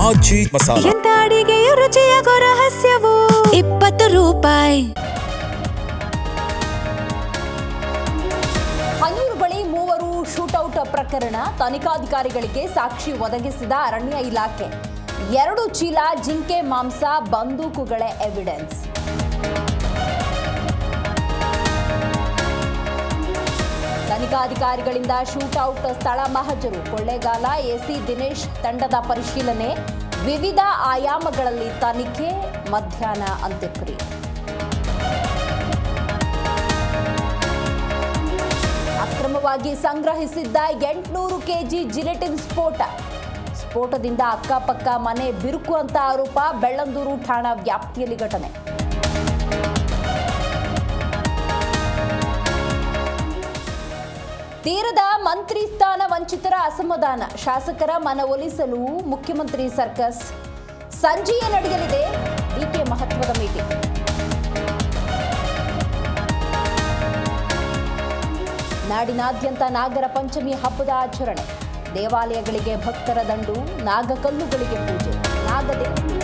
ಆಜಿ ಮಸಾಲ. ಎಂತ ಅಡಿಗೆಯ ರುಚಿಯಾಗೋ ರಹಸ್ಯವು 20 ರೂಪಾಯಿ. ಹನೂರು ಬಳಿ ಮೂವರು ಶೂಟೌಟ್ ಪ್ರಕರಣ, ತನಿಖಾಧಿಕಾರಿಗಳಿಗೆ ಸಾಕ್ಷಿ ಒದಗಿಸಿದ ಅರಣ್ಯ ಇಲಾಖೆ. 2 ಚೀಲ ಜಿಂಕೆ ಮಾಂಸ, ಬಂದೂಕುಗಳೇ ಎವಿಡೆನ್ಸ್. ತನಿಖಾಧಿಕಾರಿಗಳಿಂದ ಶೂಟೌಟ್ ಸ್ಥಳ ಮಹಜರು, ಕೊಳ್ಳೇಗಾಲ ಎಸಿ ದಿನೇಶ್ ತಂಡದ ಪರಿಶೀಲನೆ, ವಿವಿಧ ಆಯಾಮಗಳಲ್ಲಿ ತನಿಖೆ, ಮಧ್ಯಾಹ್ನ ಅಂತ್ಯಕ್ರಿಯೆ. ಅಕ್ರಮವಾಗಿ ಸಂಗ್ರಹಿಸಿದ್ದ 800 ಕೆಜಿ ಜಿಲೆಟಿನ್ ಸ್ಫೋಟದಿಂದ ಅಕ್ಕಪಕ್ಕ ಮನೆ ಬಿರುಕು ಅಂತ ಆರೋಪ, ಬೆಳ್ಳಂದೂರು ಠಾಣಾ ವ್ಯಾಪ್ತಿಯಲ್ಲಿ ಘಟನೆ. ತೀರದ ಮಂತ್ರಿ ಸ್ಥಾನ ವಂಚಿತರ ಅಸಮಾಧಾನ, ಶಾಸಕರ ಮನವೊಲಿಸಲು ಮುಖ್ಯಮಂತ್ರಿ ಸರ್ಕಸ್. ಸಂಜೆಯೇ ನಡೆಯಲಿದೆ ಡಿಕೆ ಮಹತ್ವದ ಮೀಟಿಂಗ್. ನಾಡಿನಾದ್ಯಂತ ನಾಗರ ಪಂಚಮಿ ಹಬ್ಬದ ಆಚರಣೆ, ದೇವಾಲಯಗಳಿಗೆ ಭಕ್ತರ ದಂಡು, ನಾಗಕಲ್ಲುಗಳಿಗೆ ಪೂಜೆ, ನಾಗದೇವತೆ